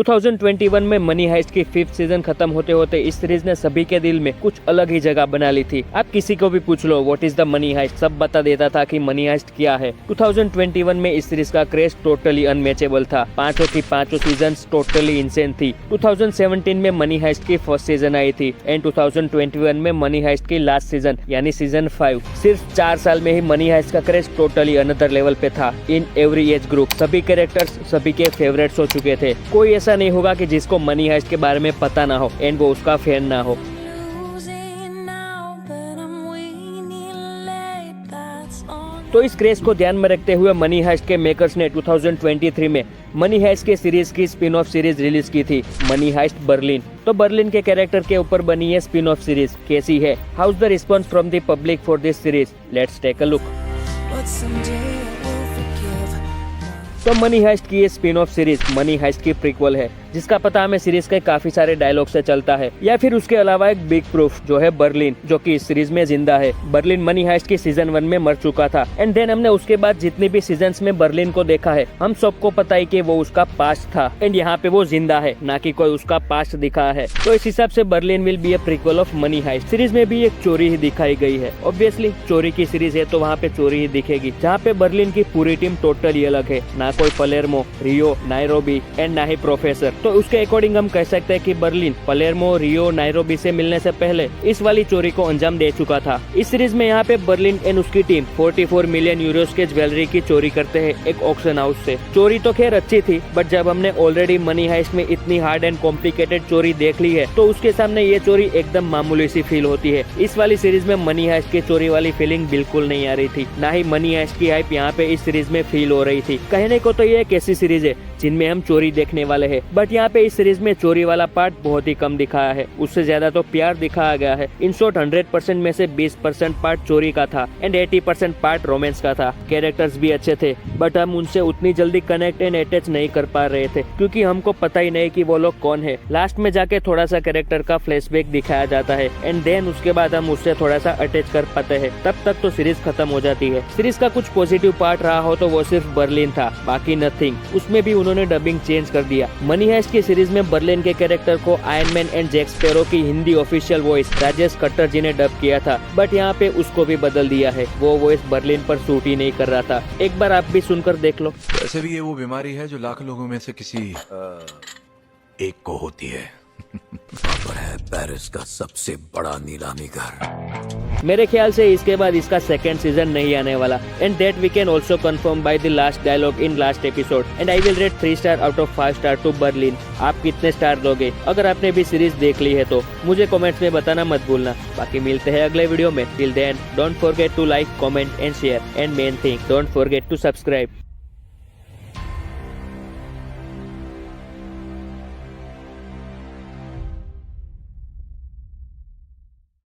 2021 में money heist की 5th season खत्म होते होते इस सीरीज ने सभी के दिल में कुछ अलग ही जगह बना ली थी। आप किसी को भी पूछ लो what is the Money Heist, सब बता देता था कि मनी हाइस्ट क्या है। 2021 में इस सीरीज का क्रेज टोटली अनमैचेबल था। पांचों की पांचों सीजन टोटली इंसेन थी। 2017 में मनी हाइस्ट की फर्स्ट सीजन आई थी एंड 2021 में मनी हाइस्ट की लास्ट सीजन यानी सीजन 5। सिर्फ 4 साल में ही मनी हाइस्ट का क्रेज टोटली अनदर लेवल पे था। इन एवरी एज ग्रुप सभी कैरेक्टर्स सभी के फेवरेट्स हो चुके थे। कोई ऐसा नहीं होगा कि जिसको मनी हाइस्ट के बारे में पता ना हो एंड वो उसका फैन ना हो। तो इस क्रेज को ध्यान में रखते हुए मनी हाइस्ट के मेकर्स ने 2023 में मनी हाइस्ट के सीरीज की स्पिन ऑफ सीरीज रिलीज की थी, मनी हाइस्ट बर्लिन। तो बर्लिन के कैरेक्टर के ऊपर बनी है स्पिन ऑफ सीरीज। कैसी है, how is the response from the public for this series, let's take a look. तो मनी हाइस्ट की ये spin off series money heist की प्रीक्वल है, जिसका पता हमें सीरीज के काफी सारे डायलॉग से चलता है। या फिर उसके अलावा एक बिग प्रूफ जो है बर्लिन, जो कि इस सीरीज में जिंदा है। बर्लिन मनी हाइस्ट की सीजन 1 में मर चुका था एंड देन हमने उसके बाद जितनी भी सीजन्स में बर्लिन को देखा है, हम सबको पता है कि वो उसका पास्ट था एंड यहाँ पे वो जिंदा है, ना कि कोई उसका पास्ट दिखा है। तो इस हिसाब से Berlin will be a prequel of money heist. Series में भी एक चोरी ही दिखाई गई है। ऑब्वियसली चोरी की सीरीज है तो वहाँ पे चोरी ही दिखेगी, जहाँ पे बर्लिन की पूरी टीम टोटली अलग है। ना कोई पलेर्मो, रियो, नायरोबी एंड ना ही प्रोफेसर। तो उसके अकॉर्डिंग हम कह सकते हैं कि बर्लिन पलेर्मो, रियो, नायरोबी से मिलने से पहले इस वाली चोरी को अंजाम दे चुका था। इस सीरीज में यहाँ पे बर्लिन एंड उसकी टीम 44 मिलियन यूरोस के ज्वेलरी की चोरी करते हैं एक ऑक्शन हाउस से। चोरी तो खैर अच्छी थी, बट जब हमने ऑलरेडी मनी हाइस्ट में इतनी हार्ड एंड कॉम्प्लिकेटेड चोरी देख ली है तो उसके सामने ये चोरी एकदम मामूली सी फील होती है। इस वाली सीरीज में मनी हाइस्ट की चोरी वाली फीलिंग बिल्कुल नहीं आ रही थी, ना ही मनी हाइस्ट की हाइप यहाँ पे इस सीरीज में फील हो रही थी। कहने को तो ये एक ऐसी सीरीज है जिनमें हम चोरी देखने वाले हैं, बट यहाँ पे इस सीरीज में चोरी वाला पार्ट बहुत ही कम दिखाया है। उससे ज्यादा तो प्यार दिखाया गया है। इन शॉर्ट 100% में से 20% पार्ट चोरी का था एंड 80% पार्ट रोमांस का था। कैरेक्टर्स भी अच्छे थे, बट हम उनसे उतनी जल्दी कनेक्ट एंड अटैच नहीं कर पा रहे थे, क्योंकि हमको पता ही नहीं कि वो लोग कौन है। लास्ट में जाके थोड़ा सा कैरेक्टर का फ्लैशबैक दिखाया जाता है एंड देन उसके बाद हम उससे थोड़ा सा अटैच कर पाते हैं। तब तक तो सीरीज खत्म हो जाती है। सीरीज का कुछ पॉजिटिव पार्ट रहा हो तो वो सिर्फ बर्लिन था, बाकी नथिंग। उसमें भी उन्होंने डबिंग चेंज कर दिया। मनी हाइस्ट की सीरीज में बर्लिन के कैरेक्टर को iron man and Jack Sparrow की हिंदी ऑफिशियल वॉइस राजेश खट्टर जी ने डब किया था, बट यहाँ पे उसको भी बदल दिया है। वो वॉइस बर्लिन पर सूट ही नहीं कर रहा था। एक बार आप भी सुनकर देख लो। वैसे भी ये वो बीमारी है जो लाख लोगों में से किसी एक को होती है। पर है पेरिस का सबसे बड़ा नीलामी घर। मेरे ख्याल से इसके बाद इसका सेकंड सीजन नहीं आने वाला and that we can also confirm by the last dialogue in last episode and I will rate 3 star out of 5 star to Berlin. आप कितने स्टार दोगे? अगर आपने भी सीरीज देख ली है तो मुझे कमेंट्स में बताना मत भूलना। बाकी मिलते हैं अगले वीडियो में। Till then don't forget to like, comment and share and main thing don't forget to subscribe.